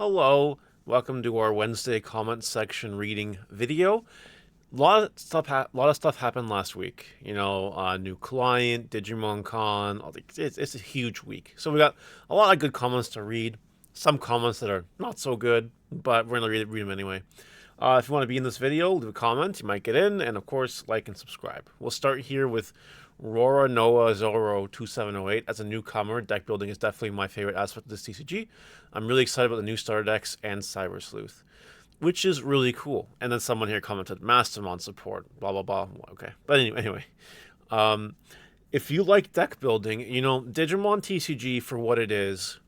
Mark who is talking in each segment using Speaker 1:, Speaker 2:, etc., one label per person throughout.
Speaker 1: Hello, welcome to our Wednesday comment section reading video. Lot of stuff happened last week. New client, Digimon Con. It's a huge week, so we got a lot of good comments to read. Some comments that are not so good, but we're gonna read them anyway. If you want to be in this video, leave a comment. You might get in, and of course, like and subscribe. We'll start here with Rora Noah Zoro 2708. As a newcomer, deck building is definitely my favorite aspect of this TCG. I'm really excited about the new starter decks and Cyber Sleuth, which is really cool. And then someone here commented, Mastamon support, blah, blah, blah. Okay. But anyway. If you like deck building, Digimon TCG for what it is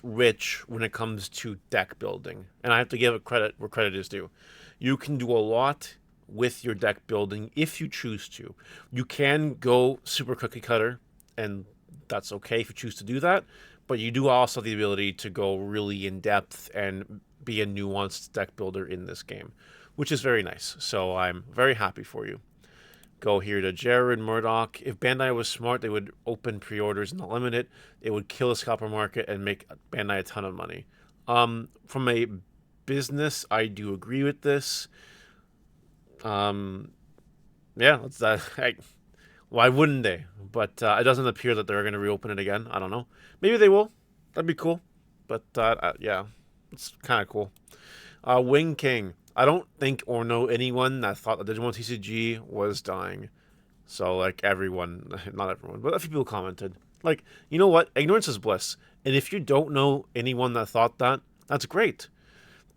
Speaker 1: rich when it comes to deck building. And I have to give it credit where credit is due. You can do a lot with your deck building if you choose to. You can go super cookie cutter, and that's okay if you choose to do that. But you do also have the ability to go really in depth and be a nuanced deck builder in this game, which is very nice. So I'm very happy for you. Go here to Jared Murdoch. If Bandai was smart, they would open pre-orders and not limit it. It would kill the scalper market and make Bandai a ton of money. From a business, I do agree with this. Yeah, that's that. Why wouldn't they? But it doesn't appear that they're going to reopen it again. I don't know. Maybe they will. That'd be cool. But yeah, it's kind of cool. Wing King. I don't think or know anyone that thought that Digimon TCG was dying. So, like, everyone, not everyone, but a few people commented. Like, you know what? Ignorance is bliss. And if you don't know anyone that thought that, that's great.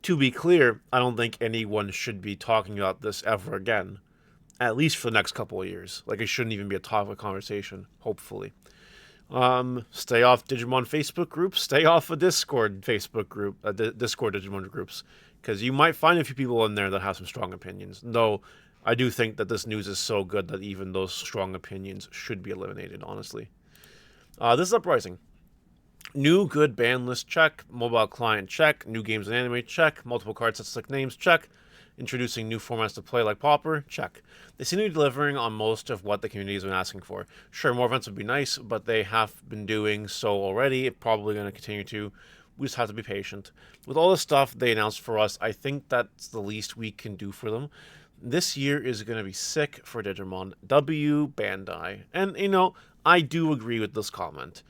Speaker 1: To be clear, I don't think anyone should be talking about this ever again. At least for the next couple of years. Like, it shouldn't even be a topic of conversation, hopefully. Stay off Digimon Facebook groups. Stay off a Discord Facebook group, Discord Digimon groups, because you might find a few people in there that have some strong opinions. Though I do think that this news is so good that even those strong opinions should be eliminated. Honestly, this is Uprising. New good ban list check. Mobile client check. New games and anime check. Multiple card sets like names check. Introducing new formats to play like Pauper, check. They seem to be delivering on most of what the community has been asking for. Sure, more events would be nice, but they have been doing so already. It's probably going to continue to. We just have to be patient. With all the stuff they announced for us, I think that's the least we can do for them. This year is going to be sick for Digimon. W Bandai. And, I do agree with this comment.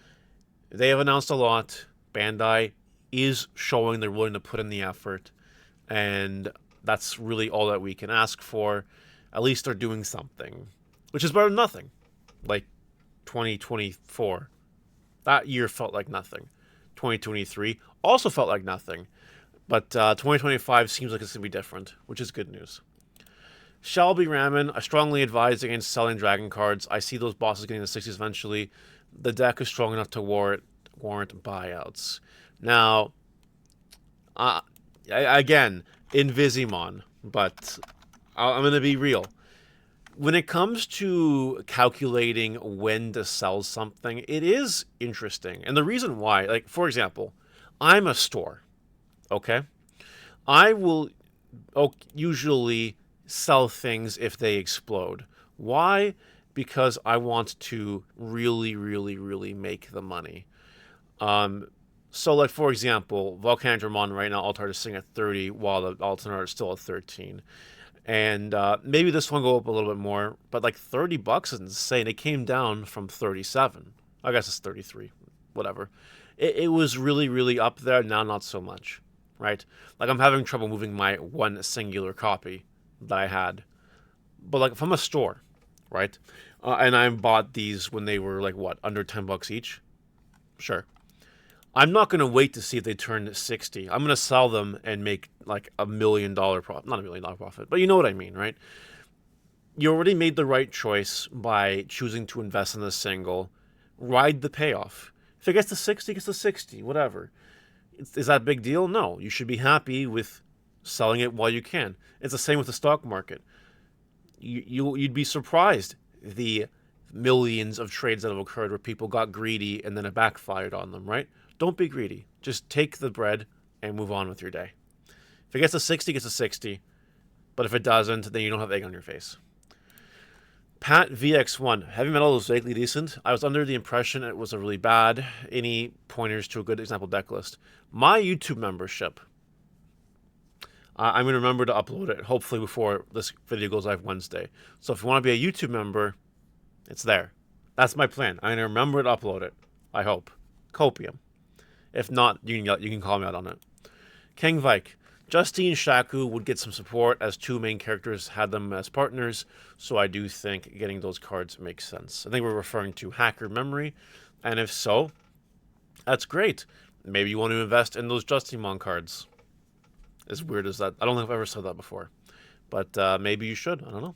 Speaker 1: They have announced a lot. Bandai is showing they're willing to put in the effort. And that's really all that we can ask for. At least they're doing something, which is better than nothing. Like 2024. That year felt like nothing. 2023 also felt like nothing. But 2025 seems like it's going to be different, which is good news. Shelby Ramen, I strongly advise against selling dragon cards. I see those bosses getting in the 60s eventually. The deck is strong enough to warrant buyouts. Now, again, Invisimon, but I'm going to be real. When it comes to calculating when to sell something, it is interesting. And the reason why, like, for example, I'm a store, okay? I will usually sell things if they explode. Why? Because I want to really, really, really make the money. So, like, for example, Volcanodramon right now, alt art is sitting at 30, while the alternate art is still at 13. And maybe this one go up a little bit more, but like $30 is insane. It came down from 37. I guess it's 33, whatever. It was really, really up there. Now, not so much, right? Like, I'm having trouble moving my one singular copy that I had. But, like, if I'm a store, right? And I bought these when they were, like, what, under $10 each? Sure. I'm not going to wait to see if they turn 60. I'm going to sell them and make like $1 million profit. Not $1 million profit, but you know what I mean, right? You already made the right choice by choosing to invest in a single. Ride the payoff. If it gets to 60, it gets to 60, whatever. Is that a big deal? No. You should be happy with selling it while you can. It's the same with the stock market. You'd be surprised the millions of trades that have occurred where people got greedy and then it backfired on them, right? Don't be greedy. Just take the bread and move on with your day. If it gets to 60, it gets to 60. But if it doesn't, then you don't have egg on your face. Pat VX1, Heavy Metal was vaguely decent. I was under the impression it was a really bad. Any pointers to a good example deck list? My YouTube membership. I'm going to remember to upload it, hopefully before this video goes live Wednesday. So if you want to be a YouTube member, it's there. That's my plan. I'm going to remember to upload it. I hope. Copium. If not, you can call me out on it. King Vike. Justine Shaku would get some support as two main characters had them as partners, so I do think getting those cards makes sense. I think we're referring to Hacker Memory, and if so, that's great. Maybe you want to invest in those Justimon cards. As weird as that. I don't think I've ever said that before. But maybe you should. I don't know.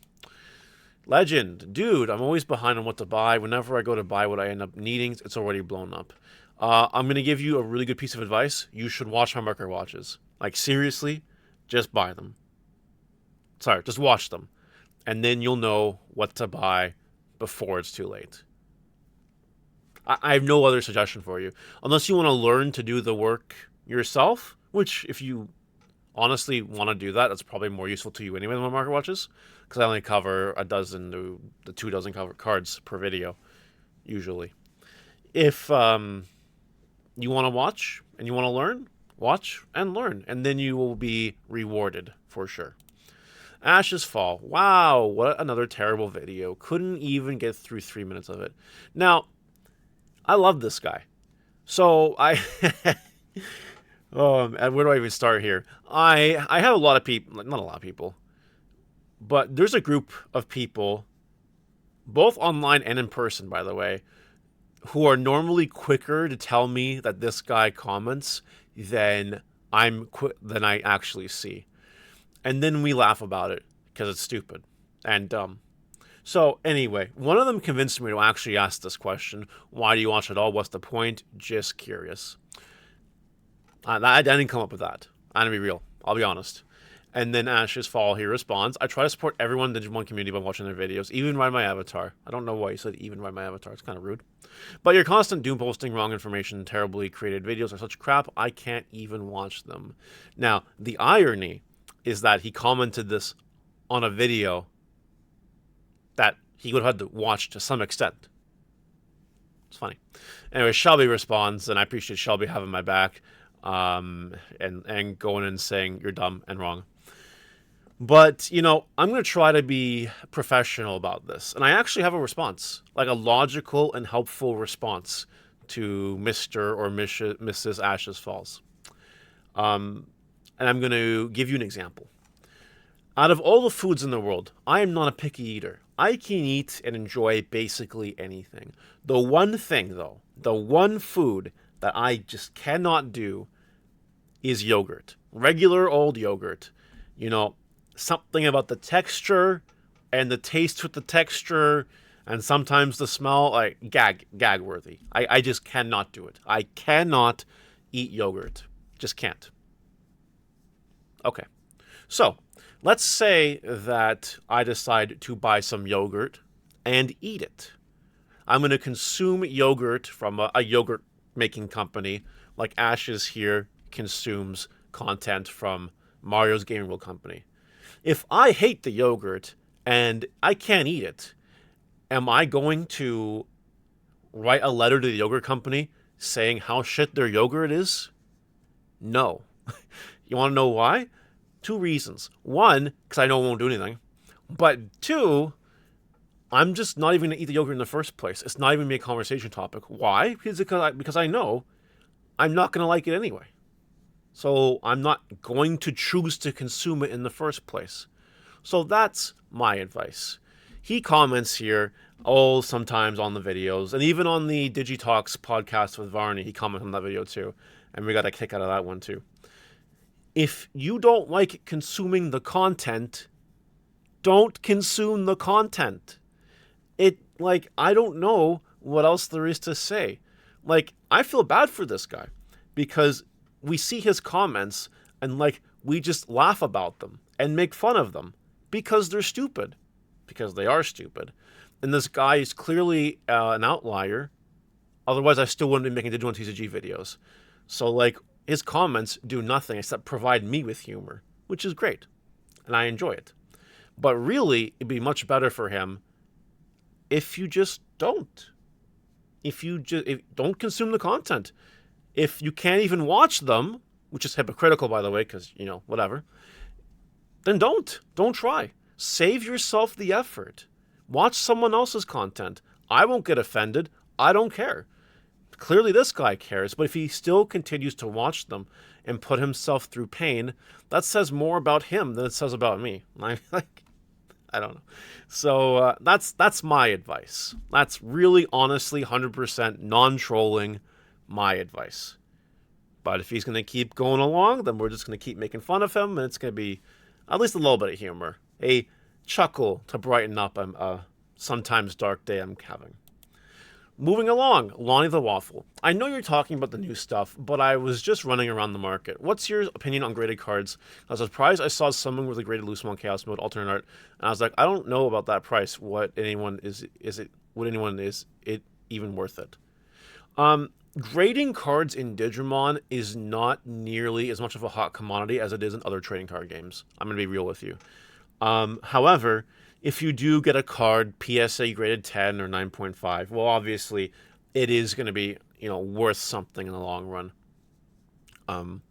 Speaker 1: Legend. Dude, I'm always behind on what to buy. Whenever I go to buy what I end up needing, it's already blown up. I'm going to give you a really good piece of advice. You should watch my market watches. Like, seriously, just buy them. Sorry, just watch them. And then you'll know what to buy before it's too late. I have no other suggestion for you. Unless you want to learn to do the work yourself, which if you honestly want to do that, that's probably more useful to you anyway than my market watches. Because I only cover a dozen to 2 dozen cover cards per video, usually. If you want to watch and you want to learn, watch and learn, and then you will be rewarded for sure. Ashes Fall. Wow, what another terrible video. Couldn't even get through 3 minutes of it. Now, I love this guy. So I... where do I even start here? I have a lot of people, not a lot of people, but there's a group of people, both online and in person, by the way, who are normally quicker to tell me that this guy comments than I actually see. And then we laugh about it because it's stupid and dumb. So anyway, one of them convinced me to actually ask this question. Why do you watch it all? What's the point? Just curious. I didn't come up with that. I'm going to be real. I'll be honest. And then Ashes Fall, he responds, I try to support everyone in the Digimon community by watching their videos, even by my avatar. I don't know why you said even by my avatar. It's kind of rude. But your constant doom posting, wrong information, terribly created videos are such crap, I can't even watch them. Now, the irony is that he commented this on a video that he would have had to watch to some extent. It's funny. Anyway, Shelby responds, and I appreciate Shelby having my back. And going and saying you're dumb and wrong. But, you know, I'm going to try to be professional about this. And I actually have a response, like a logical and helpful response to Mr. or Mrs. Ashes Falls. And I'm going to give you an example. Out of all the foods in the world, I am not a picky eater. I can eat and enjoy basically anything. The one thing, though, the one food that I just cannot do is yogurt. Regular old yogurt. You know, something about the texture and the taste with the texture and sometimes the smell, like gag worthy. I just cannot do it. I cannot eat yogurt. Just can't. Okay. So, let's say that I decide to buy some yogurt and eat it. I'm going to consume yogurt from a yogurt making company like Ashes here consumes content from Mario's Gaming World company. If I hate the yogurt and I can't eat it, am I going to write a letter to the yogurt company saying how shit their yogurt is? No. You want to know why? 2 reasons. 1, because I know it won't do anything. But 2, I'm just not even going to eat the yogurt in the first place. It's not even going to be a conversation topic. Why? Because I know I'm not going to like it anyway. So I'm not going to choose to consume it in the first place. So that's my advice. He comments here, sometimes on the videos, and even on the Digitalks podcast with Varney, he commented on that video too. And we got a kick out of that one too. If you don't like consuming the content, don't consume the content. I don't know what else there is to say. I feel bad for this guy because we see his comments and, we just laugh about them and make fun of them because they're stupid. Because they are stupid. And this guy is clearly an outlier. Otherwise, I still wouldn't be making Digimon TCG videos. So, his comments do nothing except provide me with humor, which is great. And I enjoy it. But really, it'd be much better for him if you just don't. If don't consume the content. If you can't even watch them, which is hypocritical, by the way, because, whatever, then don't. Don't try. Save yourself the effort. Watch someone else's content. I won't get offended. I don't care. Clearly this guy cares, but if he still continues to watch them and put himself through pain, that says more about him than it says about me. I don't know. So that's my advice. That's really, honestly, 100% non-trolling my advice. But if he's going to keep going along, then we're just going to keep making fun of him, and it's going to be at least a little bit of humor. A chuckle to brighten up a sometimes dark day I'm having. Moving along, Lonnie the Waffle. I know you're talking about the new stuff, but I was just running around the market. What's your opinion on graded cards? I was surprised I saw someone with a graded Lucemon Chaos Mode alternate art, and I was like, I don't know about that price. Would anyone is it even worth it? Grading cards in Digimon is not nearly as much of a hot commodity as it is in other trading card games. I'm going to be real with you. However, if you do get a card PSA graded 10 or 9.5, well, obviously, it is going to be, worth something in the long run.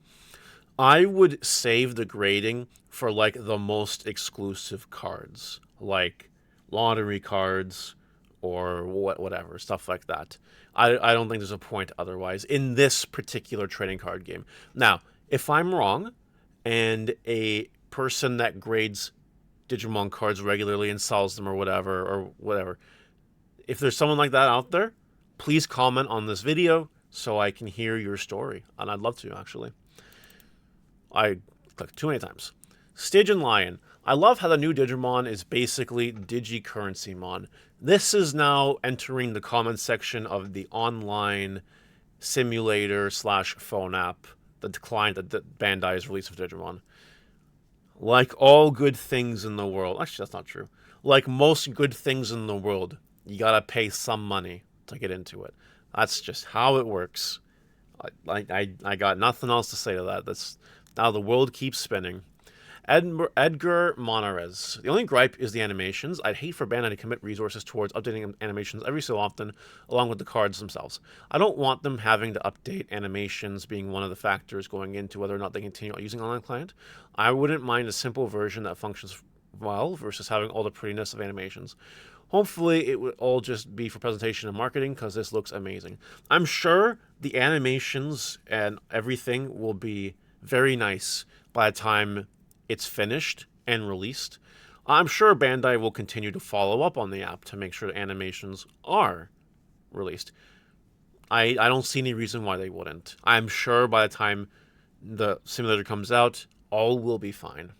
Speaker 1: I would save the grading for, like, the most exclusive cards, like lottery cards or whatever, stuff like that. I don't think there's a point otherwise in this particular trading card game. Now, if I'm wrong, and a person that grades Digimon cards regularly and sells them or whatever, if there's someone like that out there, please comment on this video so I can hear your story. And I'd love to, actually. I clicked too many times. Stygian Lion. I love how the new Digimon is basically Digi-Currency-mon. This is now entering the comment section of the online simulator / phone app, the client that Bandai has released of Digimon. Like all good things in the world, actually that's not true. Like most good things in the world, you gotta pay some money to get into it. That's just how it works. I got nothing else to say to that. That's now the world keeps spinning. Edgar Monarez. The only gripe is the animations. I'd hate for Bandai to commit resources towards updating animations every so often, along with the cards themselves. I don't want them having to update animations being one of the factors going into whether or not they continue using online client. I wouldn't mind a simple version that functions well versus having all the prettiness of animations. Hopefully, it would all just be for presentation and marketing because this looks amazing. I'm sure the animations and everything will be very nice by the time it's finished and released. I'm sure Bandai will continue to follow up on the app to make sure the animations are released. I don't see any reason why they wouldn't. I'm sure by the time the simulator comes out, all will be fine.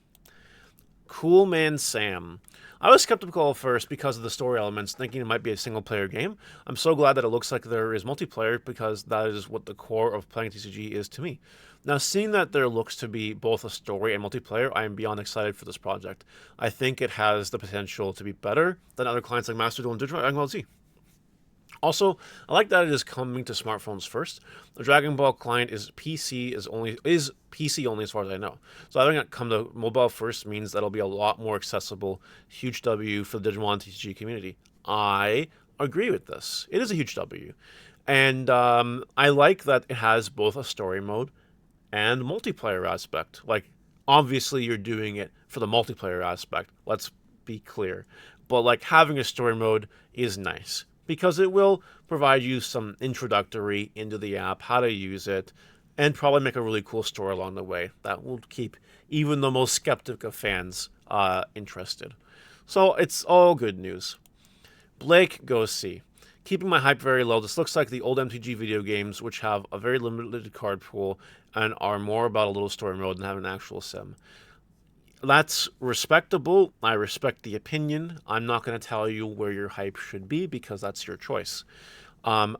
Speaker 1: Cool Man Sam. I was skeptical at first because of the story elements, thinking it might be a single-player game. I'm so glad that it looks like there is multiplayer because that is what the core of playing TCG is to me. Now, seeing that there looks to be both a story and multiplayer, I am beyond excited for this project. I think it has the potential to be better than other clients like Master Duel and Dragon Ball Z. Also, I like that it is coming to smartphones first. The Dragon Ball client is PC only as far as I know. So having it come to mobile first means that it'll be a lot more accessible. Huge W for the Digimon TCG community. I agree with this. It is a huge W. And I like that it has both a story mode and multiplayer aspect. Like, obviously you're doing it for the multiplayer aspect. Let's be clear. But, like, having a story mode is nice, because it will provide you some introductory into the app, how to use it, and probably make a really cool story along the way that will keep even the most skeptic of fans interested. So it's all good news. Blake Goes See. Keeping my hype very low, this looks like the old MTG video games, which have a very limited card pool and are more about a little story mode than have an actual sim. That's respectable. I respect the opinion. I'm not going to tell you where your hype should be because that's your choice. I'm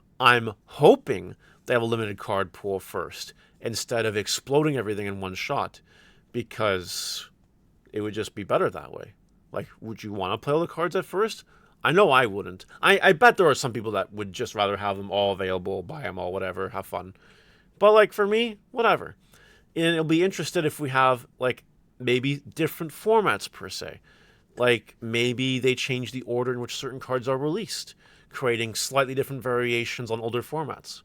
Speaker 1: hoping they have a limited card pool first instead of exploding everything in one shot, because it would just be better that way. Like, would you want to play all the cards at first? I know I wouldn't. I bet there are some people that would just rather have them all available, buy them all, whatever, have fun. But, like, for me, whatever. And it'll be interested if we have, like, maybe different formats per se. Like, maybe they change the order in which certain cards are released, creating slightly different variations on older formats.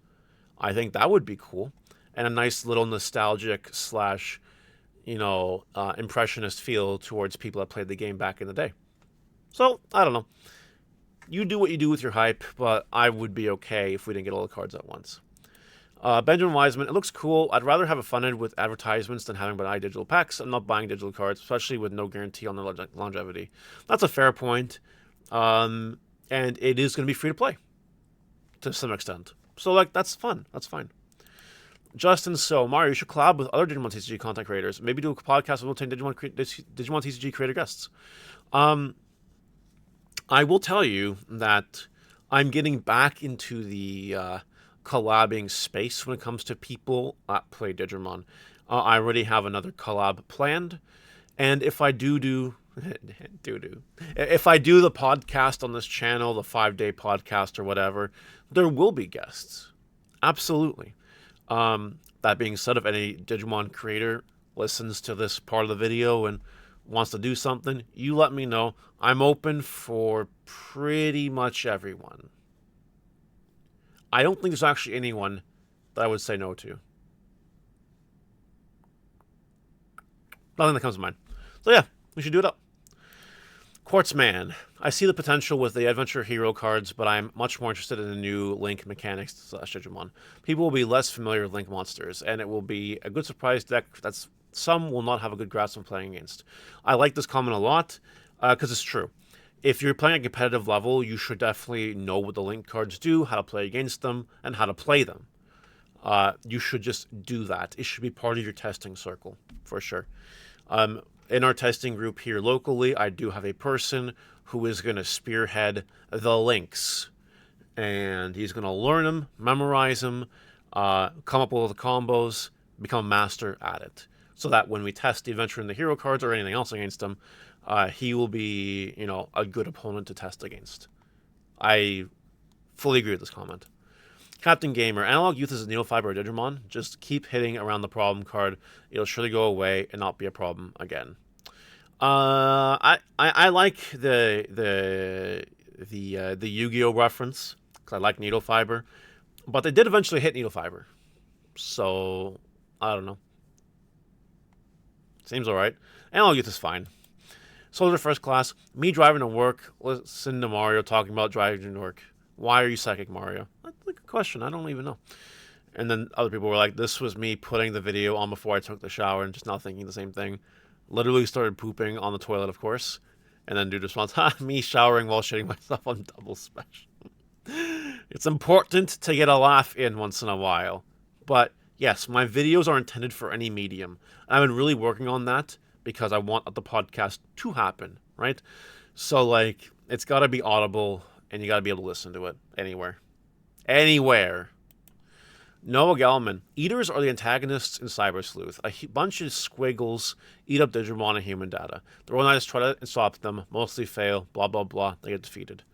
Speaker 1: I think that would be cool. And a nice little nostalgic slash, impressionist feel towards people that played the game back in the day. So, I don't know. You do what you do with your hype, but I would be okay if we didn't get all the cards at once. Benjamin Wiseman, it looks cool. I'd rather have it funded with advertisements than having buy digital packs. I'm not buying digital cards, especially with no guarantee on their longevity. That's a fair point. And it is going to be free to play to some extent. So, like, that's fun. That's fine. Justin, so Mario, you should collab with other Digimon TCG content creators. Maybe do a podcast with Digimon TCG creator guests. I will tell you that I'm getting back into the collabing space when it comes to people that play Digimon. I already have another collab planned, and if I do if I do the podcast on this channel, the 5-day podcast or whatever, there will be guests. Absolutely. That being said, if any Digimon creator listens to this part of the video and wants to do something, you let me know. I'm open for pretty much everyone. I don't think there's actually anyone that I would say no to. Nothing that comes to mind. So yeah, we should do it up. Quartzman, I see the potential with the Adventure Hero cards, but I'm much more interested in the new Link mechanics / Digimon. People will be less familiar with Link monsters, and it will be a good surprise deck that's some will not have a good grasp of playing against. I like this comment a lot, because it's true. If you're playing at a competitive level, you should definitely know what the Link cards do, how to play against them, and how to play them. You should just do that. It should be part of your testing circle, for sure. In our testing group here locally, I do have a person who is going to spearhead the links. And he's going to learn them, memorize them, come up with the combos, become a master at it. So that when we test the Adventure and the Hero cards or anything else against him, he will be, a good opponent to test against. I fully agree with this comment. Captain Gamer, Analog Youth is a Needle Fiber or Digimon. Just keep hitting around the problem card. It'll surely go away and not be a problem again. I like the Yu-Gi-Oh reference because I like Needle Fiber, but they did eventually hit Needle Fiber, so I don't know. Seems alright. Analog Youth is fine. Soldier First Class, me driving to work, listen to Mario talking about driving to work. Why are you psychic, Mario? That's a good question. I don't even know. And then other people were like, this was me putting the video on before I took the shower and just not thinking the same thing. Literally started pooping on the toilet, of course. And then dude responds, me showering while shitting myself on double special. It's important to get a laugh in once in a while. But yes, my videos are intended for any medium. And I've been really working on that because I want the podcast to happen, right? So, like, it's got to be audible, and you got to be able to listen to it anywhere. Anywhere. Noah Gellman. Eaters are the antagonists in Cyber Sleuth. A bunch of squiggles eat up Digimon and human data. The Royal Knights try to stop them, mostly fail, blah, blah, blah. They get defeated.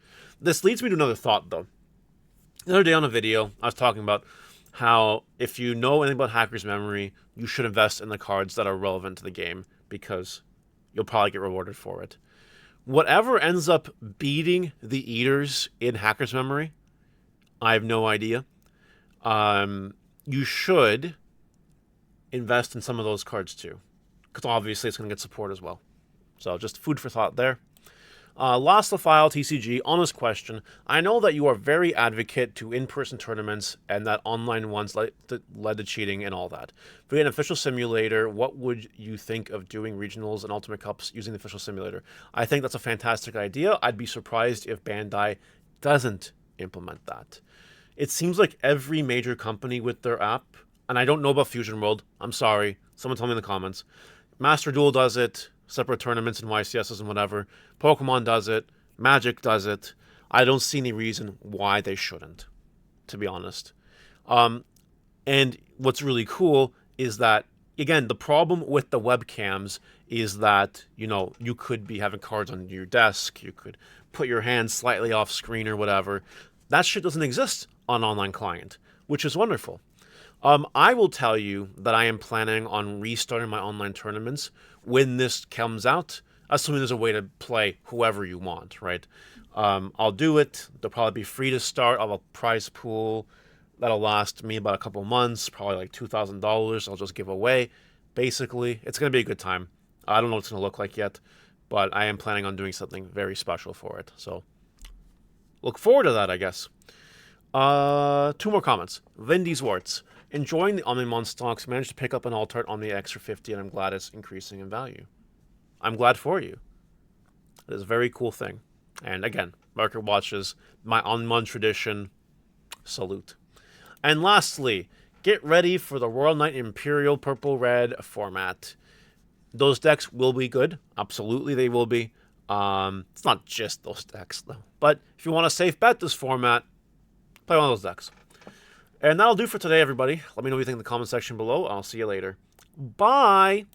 Speaker 1: This leads me to another thought, though. The other day on a video, I was talking about how if you know anything about Hacker's Memory, you should invest in the cards that are relevant to the game because you'll probably get rewarded for it. Whatever ends up beating the Eaters in Hacker's Memory, I have no idea. You should invest in some of those cards too, because obviously it's going to get support as well. So just food for thought there. Lost the File TCG, honest question. I know that you are very advocate to in-person tournaments and that online ones led to cheating and all that. If we had an official simulator, what would you think of doing regionals and Ultimate Cups using the official simulator? I think that's a fantastic idea. I'd be surprised if Bandai doesn't implement that. It seems like every major company with their app, and I don't know about Fusion World, I'm sorry, someone tell me in the comments. Master Duel does it, separate tournaments and YCSs and whatever. Pokemon does it. Magic does it. I don't see any reason why they shouldn't, to be honest. And what's really cool is that, again, the problem with the webcams is that, you could be having cards on your desk. You could put your hand slightly off screen or whatever. That shit doesn't exist on an online client, which is wonderful. I will tell you that I am planning on restarting my online tournaments when this comes out. assuming there's a way to play whoever you want, right? I'll do it. They'll probably be free to start. I'll have a prize pool that'll last me about a couple months, probably like $2,000. I'll just give away. Basically, it's going to be a good time. I don't know what it's going to look like yet, but I am planning on doing something very special for it. So look forward to that, I guess. Two more comments. Vindy's Warts. Enjoying the Omnimon stocks. Managed to pick up an alt art on the extra 50, and I'm glad it's increasing in value. I'm glad for you. It is a very cool thing. And again, market watches, my Omnimon tradition. Salute. And lastly, get ready for the Royal Knight Imperial Purple Red format. Those decks will be good. Absolutely, they will be. It's not just those decks, though. But if you want to safe bet this format, play one of those decks. And that'll do for today, everybody. Let me know what you think in the comment section below. I'll see you later. Bye!